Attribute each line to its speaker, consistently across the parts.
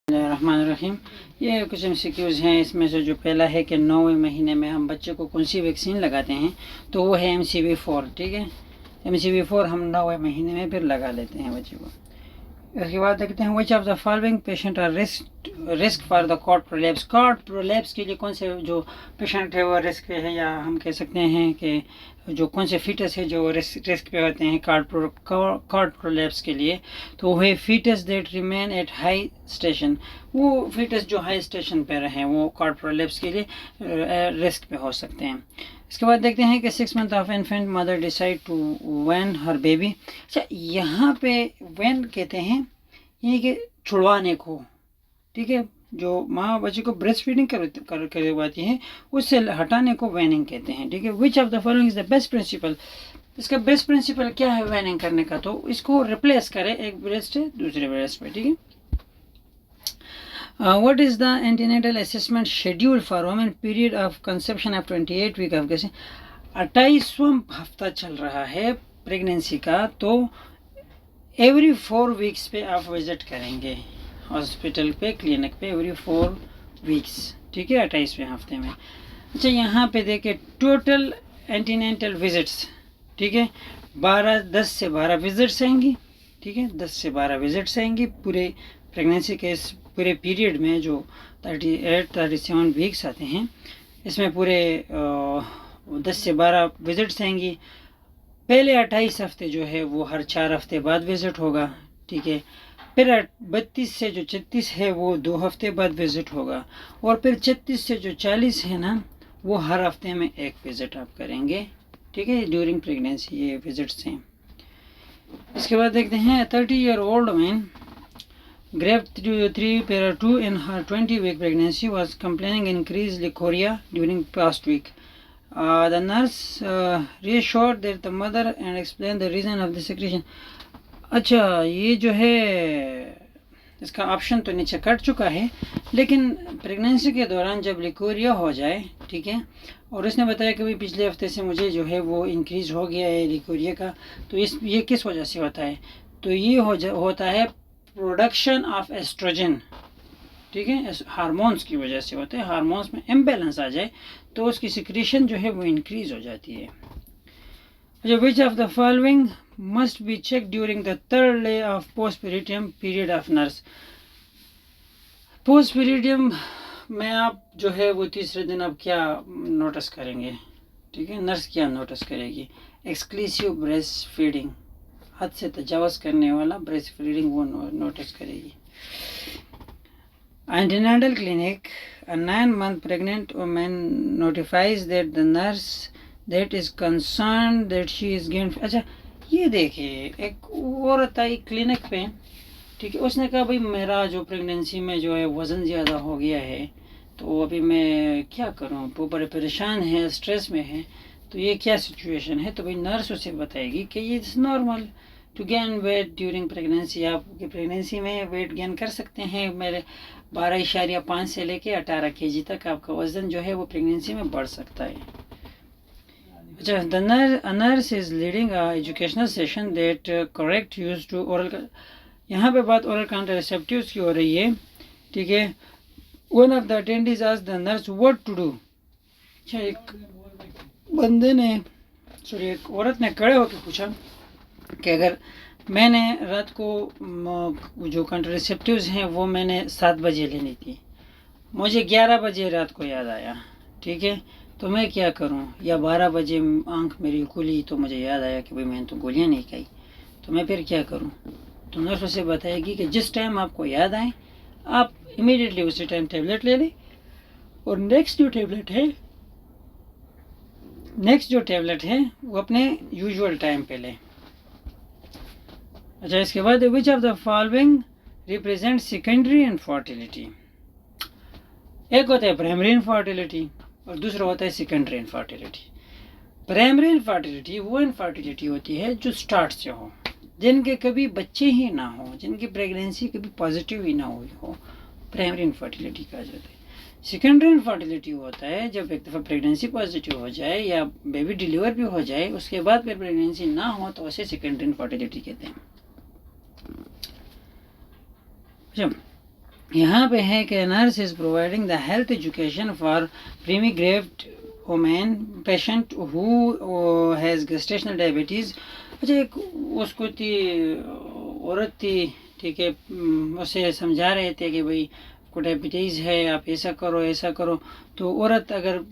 Speaker 1: रहमानिर्रहीम। ये कुछ एमसीक्यूज़ हैं। इसमें से जो पहला है कि 9वें महीने में हम बच्चे को कौन सी वैक्सीन लगाते हैं, तो वो है MCV4। ठीक है, MCV4 हम 9वें महीने में फिर लगा लेते हैं बच्चे को। उसके बाद देखते हैं which of the following patient are risk for the cord prolapse. Cord prolapse के लिए कौन से जो पेशेंट है वो रिस्क पे है, या हम कह सकते हैं कि जो कौन से फीटस है जो रिस्क पे होते हैं कॉर्ड प्रोलैप्स के लिए। तो वो है fetus that remain at high station. वो फीटस जो हाई स्टेशन पे रहे वो कॉर्ड प्रोलैप्स के लिए रिस्क पे हो सकते हैं। इसके बाद देखते हैं कि 6 month of infant mother decide to wean her baby. अच्छा, यहाँ पे वैन कहते हैं ये कि छुड़वाने को। ठीक है, जो माँ बच्चे को ब्रेस्ट फीडिंग करवाती है उससे हटाने को वैनिंग कहते हैं। ठीक है, which of the following is the best principle. इसका बेस्ट प्रिंसिपल क्या है वैनिंग करने का, तो इसको रिप्लेस करें एक ब्रेस्ट से दूसरे ब्रेस्ट पे। ठीक है, what is the antenatal assessment schedule for women period of conception of 28 week of कैसे 28वां हफ्ता चल रहा है प्रेगनेंसी का, तो एवरी 4 वीक्स पे आप विजिट करेंगे हॉस्पिटल पे, क्लिनिक पे, एवरी 4 वीक्स। ठीक है, 28वें हफ्ते में। अच्छा, यहाँ पे देखे टोटल एंटीनेंटल विजिट्स। ठीक है, 10 से 12 विजिट्स आएंगी। ठीक है, 10 से 12 विजिट्स आएंगी पूरे प्रेगनेंसी के इस पूरे पीरियड में जो 37 वीक्स आते हैं। इसमें पूरे 10 से 12 विजिट्स आएंगी। पहले 28 हफ्ते जो है वो हर 4 हफ्ते बाद विजिट होगा। ठीक है, फिर 32 से जो 36 है वो 2 हफ्ते बाद विजिट होगा, और फिर 36 से जो 40 है ना वो हर हफ्ते में एक विजिट आप करेंगे। ठीक है, ड्यूरिंग प्रेगनेंसी ये विजिट्स हैं। इसके बाद देखते हैं 30-year-old man grade 3 in her 20-week pregnancy was complaining increased licoria during past week. The nurse reassured that the mother and explained the reason of the secretion. अच्छा, ये जो है इसका ऑप्शन तो नीचे कट चुका है, लेकिन प्रेगनेंसी के दौरान जब लिकोरिया हो जाए, ठीक है, और उसने बताया कि भाई पिछले हफ्ते से मुझे जो है वो इंक्रीज़ हो गया है लिकोरिया का, तो ये किस वजह से होता है, तो ये होता है प्रोडक्शन ऑफ एस्ट्रोजन। ठीक है, हार्मोन्स की वजह से होता है। हार्मोन्स में इम्बैलेंस आ जाए तो उसकी सिक्रीशन जो है वो इंक्रीज हो जाती है। अच्छा, which of the following must be check during the 3rd day of postpartum period of nurse. Postpartum में आप जो है वो तीसरे दिन आप क्या नोटिस करेंगे। ठीक है, नर्स क्या नोटिस करेगी, एक्सक्लूसिव ब्रेस्ट फीडिंग, हद से तजावज़ करने वाला ब्रेस्ट फीडिंग वो नोटिस करेगी। Antenatal clinic, a 9-month pregnant woman notifies that the nurse that is concerned that she is gained। अच्छा, ये देखिए एक औरत आई क्लिनिक पे, ठीक है, उसने कहा भाई मेरा जो प्रेगनेंसी में जो है वज़न ज़्यादा हो गया है, तो अभी मैं क्या करूँ, वो बड़े परेशान है, स्ट्रेस में है, तो ये क्या सिचुएशन है। तो भाई नर्स उसे बताएगी कि ये is normal to gain weight during pregnancy. आपकी प्रेगनेंसी में वेट गेन कर सकते हैं। मेरे 12.5 से लेके 18 kg तक आपका वज़न जो है वो प्रेगनेंसी में बढ़ सकता है। अच्छा, the nurse is leading a educational session that correct use to oral. यहाँ पे बात ओरल कॉन्ट्रासेप्टिव्स की हो रही है। ठीक है, one of the attendees asked the nurse what to do. अच्छा, एक औरत ने खड़े होकर पूछा कि अगर मैंने रात को जो कॉन्ट्रासेप्टिव्स हैं वो मैंने 7 बजे लेनी थी, मुझे 11 बजे रात को याद आया, ठीक है, तो मैं क्या करूं, या 12 बजे आंख मेरी खुली तो मुझे याद आया कि भाई मैंने तो गोलियां नहीं खाई, तो मैं फिर क्या करूं। तो नर्स उसे बताएगी कि जिस टाइम आपको याद आए आप इमीडिएटली उसी टाइम टेबलेट ले लें, और नेक्स्ट जो टेबलेट है वो अपने यूजुअल टाइम पे लें। अच्छा, इसके बाद विच of the following represent secondary infertility. एक होता है प्राइमरी इनफर्टिलिटी और दूसरा होता है सेकेंडरी इनफर्टिलिटी। प्राइमरी इनफर्टिलिटी वो इनफर्टिलिटी होती है जो स्टार्ट से हो, जिनके कभी बच्चे ही ना हो, जिनकी प्रेगनेंसी कभी पॉजिटिव ही ना हुई हो, प्राइमरी इनफर्टिलिटी कहा जाता है। सेकेंडरी इनफर्टिलिटी होता है जब एक दफ़ा प्रेगनेंसी पॉजिटिव हो जाए या बेबी डिलीवर भी हो जाए, उसके बाद फिर प्रेगनेंसी ना हो तो उसे सेकेंडरी इनफर्टिलिटी कहते हैं। अच्छा, यहाँ पे है कि nurse is providing the health education for primigravid women patient who has gestational diabetes. अच्छा, एक उसको थी औरत थी, ठीक है, उसे समझा रहे थे कि भाई को डायबिटीज़ है, आप ऐसा करो ऐसा करो। तो औरत अगर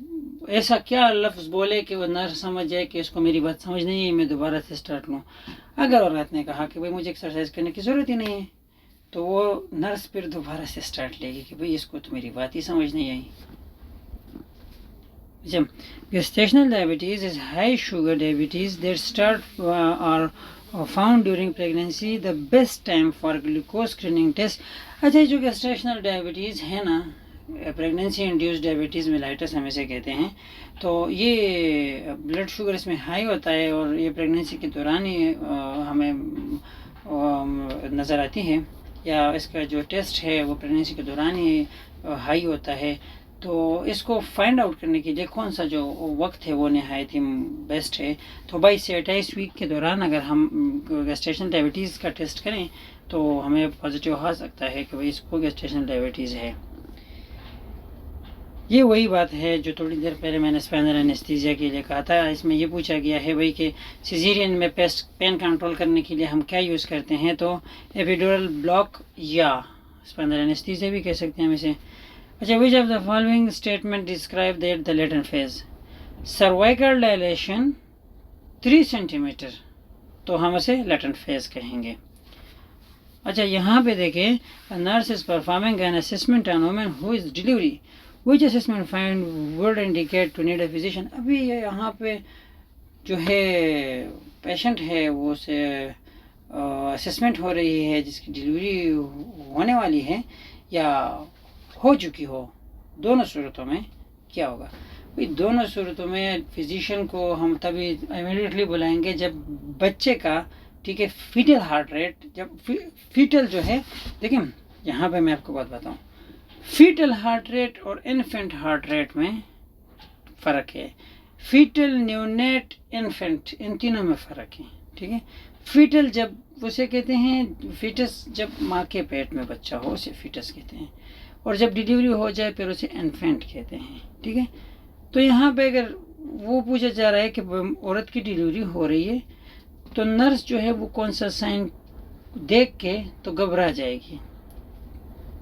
Speaker 1: ऐसा क्या लफ्ज़ बोले कि वो नर्स समझ जाए कि इसको मेरी बात समझ नहीं है, मैं दोबारा से स्टार्ट लूँ। अगर औरत ने कहा कि भाई मुझे एक्सरसाइज करने की ज़रूरत ही नहीं है, तो वो नर्स फिर दोबारा से स्टार्ट लेगी कि भाई इसको तो मेरी बात ही समझ नहीं आई। जब gestational diabetes is high sugar diabetes that start or found during pregnancy, the best time for glucose screening test। अच्छा, जो gestational diabetes है ना, प्रेगनेंसी इंड्यूस्ड डायबिटीज़ मेलाइटस हम इसे कहते हैं, तो ये ब्लड शुगर इसमें हाई होता है और ये प्रेगनेंसी के दौरान ही हमें नज़र आती है, या इसका जो टेस्ट है वो प्रेगनेंसी के दौरान ही हाई होता है। तो इसको फाइंड आउट करने के लिए कौन सा जो वक्त है वो नहायत ही बेस्ट है। तो 22 से 28 वीक के दौरान अगर हम गेस्टेशनल डायबिटीज़ का टेस्ट करें तो हमें पॉजिटिव आ सकता है कि भाई इसको गेस्टेशनल डायबिटीज़ है। ये वही बात है जो थोड़ी देर पहले मैंने स्पाइनल एनेस्थीसिया के लिए कहा था। इसमें ये पूछा गया है भाई कि सिजेरियन में पेन कंट्रोल करने के लिए हम क्या यूज़ करते हैं, तो एपिड्यूरल ब्लॉक या स्पाइनल एनेस्थीसिया भी कह सकते हैं हम इसे। अच्छा, which of the following statement describe that the latent phase? Cervical dilation 3 centimetre, तो हम उसे लेटेंट फेज कहेंगे। अच्छा, यहाँ पे देखें, nurse is performing an assessment on women who is delivery, which assessment find would indicate to need a physician. अभी यहाँ पे जो है पेशेंट है वो से असेसमेंट हो रही है जिसकी डिलीवरी होने वाली है या हो चुकी हो, दोनों सूरतों में क्या होगा? भाई दोनों सूरतों में फिजिशियन को हम तभी इमीडिएटली बुलाएंगे जब बच्चे का, ठीक है, फीटल हार्ट रेट, जब फीटल जो है, देखिए यहाँ पे मैं आपको बात बताऊँ, फीटल हार्ट रेट और इन्फेंट हार्ट रेट में फ़र्क है। फीटल, न्यूनेट, इन्फेंट, इन तीनों में फ़र्क है, ठीक है। फीटल जब उसे कहते हैं, फीटस जब माँ के पेट में बच्चा हो उसे फीटस कहते हैं, और जब डिलीवरी हो जाए फिर उसे इन्फेंट कहते हैं, ठीक है। तो यहाँ पे अगर वो पूछा जा रहा है कि औरत की डिलीवरी हो रही है तो नर्स जो है वो कौन सा साइन देख के तो घबरा जाएगी।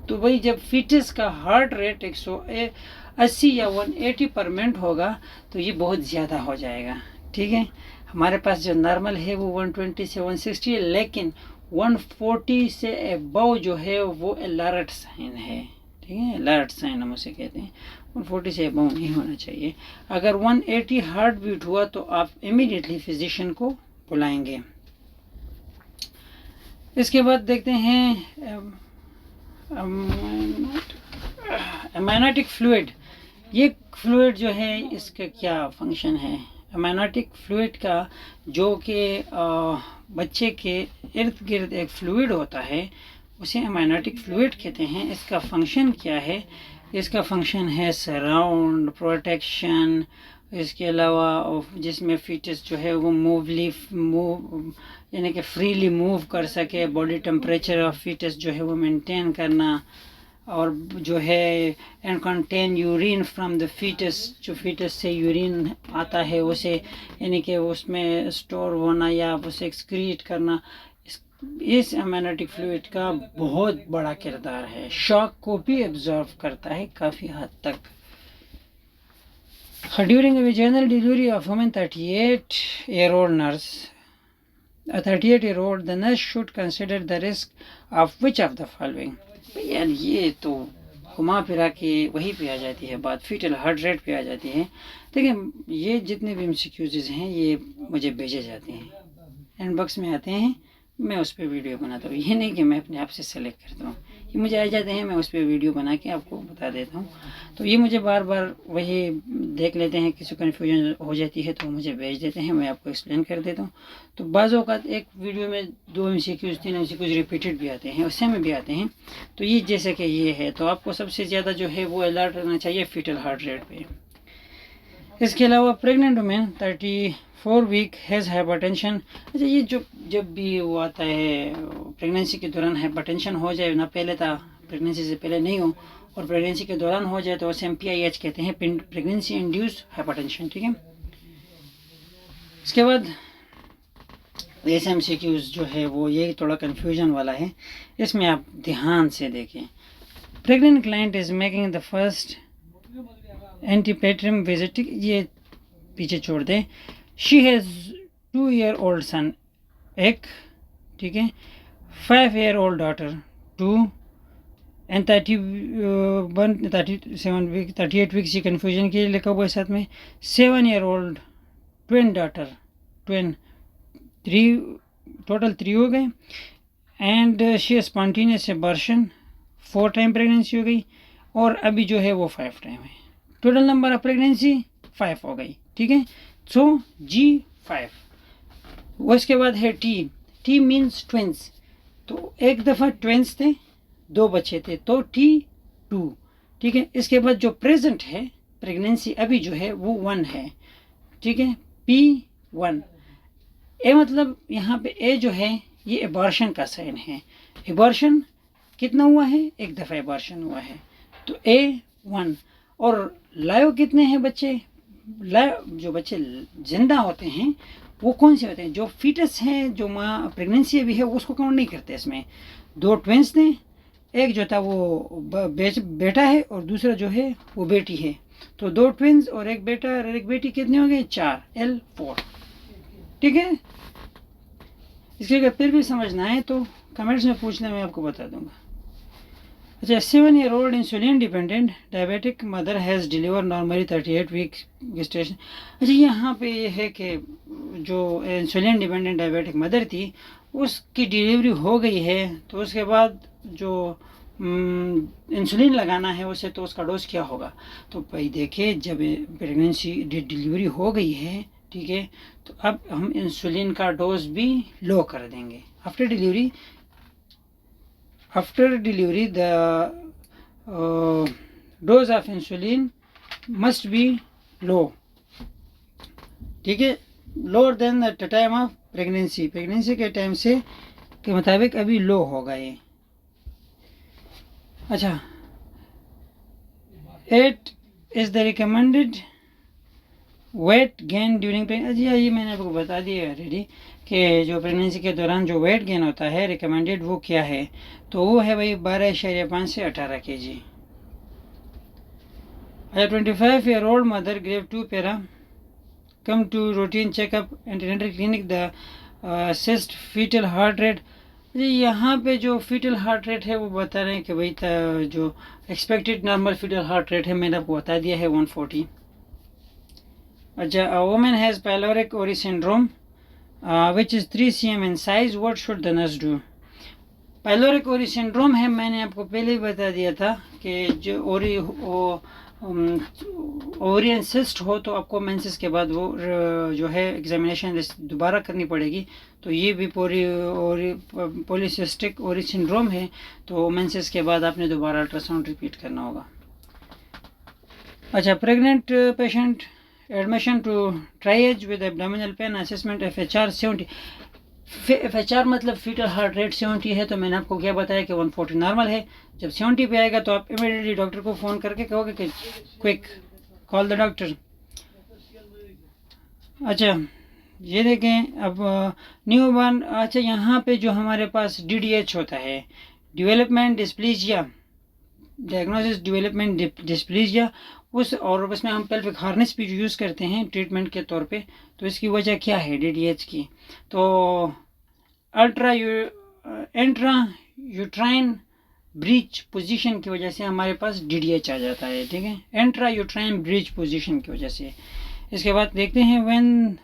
Speaker 1: तो भाई जब फीटस का हार्ट रेट 180 या 180 पर मिनट होगा तो ये बहुत ज़्यादा हो जाएगा, ठीक है। हमारे पास जो नॉर्मल है वो 120 से 160 है, लेकिन 140 से अबव जो है वो अलर्ट साइन है, ठीक है, अलर्ट साइन हम उसे कहते हैं। 140 से अबव नहीं होना चाहिए। अगर 180 हार्ट बीट हुआ तो आप इमीडिएटली फिजिशियन को बुलाएंगे। इसके बाद देखते हैं एमाइनोटिक फ्लूइड। ये फ्लूइड जो है इसका क्या फंक्शन है? एमाइनोटिक फ्लूइड का जो कि बच्चे के इर्द गिर्द एक फ्लूइड होता है उसे एमाइनोटिक फ्लूइड कहते हैं। इसका फंक्शन क्या है? इसका फंक्शन है सराउंड, प्रोटेक्शन, इसके अलावा जिसमें फीटस जो है वो मूव यानी कि फ्रीली मूव कर सके, बॉडी टेम्परेचर ऑफ फीटस जो है वो मेंटेन करना, और जो है and contain urine from the fetus, जो फीटस से यूरिन आता है उसे यानी कि उसमें स्टोर होना या उसे एक्सक्रीट करना, इस एमाइनोटिक फ्लूइड का बहुत बड़ा किरदार है। शॉक को भी एब्जॉर्व करता है काफ़ी हद तक। During a vaginal delivery of woman 38-year-old nurse, a 38-year-old, the nurse should consider the risk of which of the following? यार ये तो घुमा फिरा के वहीं पे आ जाती है बात, फीटल हार्ट रेट पे आ जाती है। देखिए ये जितने भी MCQs हैं ये मुझे भेजे जाते हैं, इनबॉक्स में आते हैं, मैं उस पर वीडियो बनाता हूँ। ये नहीं कि मैं अपने आप से सेलेक्ट करता हूँ, ये मुझे आ जाते हैं, मैं उस पर वीडियो बना के आपको बता देता हूँ। तो ये मुझे बार बार वही देख लेते हैं, किसी कन्फ्यूजन हो जाती है तो मुझे भेज देते हैं, मैं आपको एक्सप्लेन कर देता हूँ। तो बाज़ औक़ात एक वीडियो में 2 MCQs 3 MCQs रिपीटेड भी आते हैं, उससे में भी आते हैं। तो ये जैसे कि ये है, तो आपको सबसे ज़्यादा जो है वो अलर्ट रहना चाहिए फीटल हार्ट रेट पे। इसके अलावा pregnant women 34 week has hypertension. अच्छा, ये जो जब भी वो आता है प्रेगनेंसी के दौरान हाइपरटेंशन हो जाए ना, पहले था प्रेगनेंसी से पहले नहीं हो और प्रेगनेंसी के दौरान हो जाए तो उसे हम PIH कहते हैं, प्रेगनेंसी इंड्यूस्ड हाइपरटेंशन। ठीक है, इसके बाद SMCQs जो है वो ये थोड़ा कन्फ्यूजन वाला है, इसमें आप ध्यान से देखें। Pregnant client is making the first antepartum visit, ये पीछे छोड़ दें। शी हैज़ 2-year-old सन, एक, ठीक है, 5-year-old डॉटर, 2, एंड 38 वीक्स, ये कन्फ्यूजन के लिए लिखा हुआ है साथ में। 7-year-old twin daughter, twin, 3, total 3 हो गए। And she spontaneous abortion, 4 time pregnancy हो गई और अभी जो है वो 5 टाइम है। टोटल नंबर ऑफ प्रेगनेंसी 5 हो गई। ठीक है, सो G5। उसके बाद है T मीन्स ट्विंस, तो एक दफ़ा ट्विंस थे, 2 बच्चे थे, तो T2। ठीक है, इसके बाद जो प्रेजेंट है प्रेगनेंसी अभी जो है वो 1 है। ठीक है, P1। ए मतलब यहाँ पे ए जो है ये एबॉर्शन का साइन है। एबॉर्शन कितना हुआ है, एक दफ़ा एबॉर्शन हुआ है, तो A1। और लाइव कितने हैं बच्चे, लाइव जो बच्चे जिंदा होते हैं वो कौन से होते हैं, जो फीटस हैं, जो माँ प्रेगनेंसी अभी है उसको काउंट नहीं करते इसमें। 2 ट्विंस थे, एक जो था वो बेटा है और दूसरा जो है वो बेटी है, तो 2 ट्विंस और एक बेटा और एक बेटी, कितने हो गए, 4, L4। ठीक है, इसके अगर फिर भी समझना है तो कमेंट्स में पूछना, मैं आपको बता दूंगा। अच्छा, 7-year-old insulin dependent diabetic mother has deliver normally 38 week gestation. अच्छा, यहाँ पे ये है कि जो इंसुलिन डिपेंडेंट डायबिटिक मदर थी उसकी डिलीवरी हो गई है, तो उसके बाद जो इंसुलिन लगाना है उसे, तो उसका डोज क्या होगा। तो भाई देखिए, जब प्रेगनेंसी डिलीवरी हो गई है, ठीक है, तो अब हम इंसुलिन का डोज भी लो कर देंगे। After delivery the dose of insulin must be low. ठीक है, lower than the time of pregnancy के टाइम से के मुताबिक अभी लो होगा ये। अच्छा, 8 is the recommended weight gain during pregnancy. ये मैंने आपको बता दिया ऑलरेडी कि जो प्रेगनेंसी के दौरान जो वेट गेन होता है रिकमेंडेड वो क्या है, तो वो है भाई 12.5 से 18 kg। अच्छा, 25-year-old mother grav 2 para come to routine checkup antenatal clinic the assessed fetal heart rate. यहाँ पे जो फीटल हार्ट रेट है वो बता रहे हैं कि भाई जो expected normal fetal heart rate है मैंने आपको बता दिया है 140। अच्छा, a woman has pyloric Ori syndrome which is 3 cm in size, what should the nurse do? Pyloric ओरी सिंड्रोम है, मैंने आपको पहले ही बता दिया था कि जो ओरियन सिस्ट हो तो आपको मेंसेस के बाद वो जो है एग्जामिनेशन दोबारा करनी पड़ेगी। तो ये भी पॉलीसिस्टिक ओरी सिंड्रोम है, तो मेंसेस के बाद आपने दोबारा अल्ट्रासाउंड रिपीट करना होगा। अच्छा, pregnant patient admission to triage with abdominal pain assessment FHR 70। FHR मतलब फीटल हार्ट रेट 70 है, तो मैंने आपको क्या बताया कि 140 नॉर्मल है। जब 70 पे आएगा तो आप इमीडिएटली डॉक्टर को फ़ोन करके कहोगे कि क्विक कॉल द डॉक्टर। अच्छा, ये देखें अब न्यूबॉर्न। अच्छा, यहाँ पे जो हमारे पास DDH होता है, डेवलपमेंट डिस्प्लीजिया, डायग्नोसिस डेवलपमेंट डिस्प्लीजिया, और उसमें हम पेल्विक हार्नेस भी यूज़ करते हैं ट्रीटमेंट के तौर पे। तो इसकी वजह क्या है DDH की, तो एंट्रा यूट्राइन ब्रीच पोजीशन की वजह से हमारे पास DDH आ जाता है। ठीक है, एंट्रा यूट्राइन ब्रीच पोजीशन की वजह से। इसके बाद देखते हैं when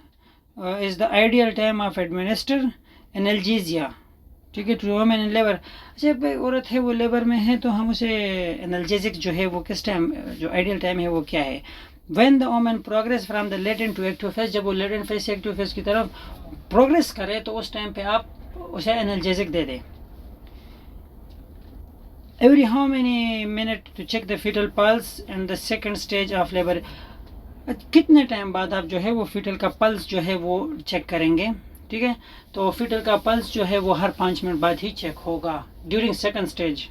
Speaker 1: is the ideal time of administer analgesia. ठीक है, टू वुमेन इन लेबर। अच्छा, भाई औरत है वो लेबर में है तो हम उसे एनाल्जेसिक जो है वो किस टाइम, जो आइडियल टाइम है वो क्या है, when the women progress from the latent to active phase. जब वो लेटेंट फेज से एक्टिव फेज की तरफ प्रोग्रेस करे तो उस टाइम पे आप उसे एनाल्जेसिक दे दें। Every how many minute to check the fetal pulse and the second stage of labour. कितने टाइम बाद आप जो है वो फीटल का पल्स जो है वो चेक करेंगे। ठीक है, तो फीटल का पल्स जो है वो हर 5 मिनट बाद ही चेक होगा ड्यूरिंग सेकंड स्टेज।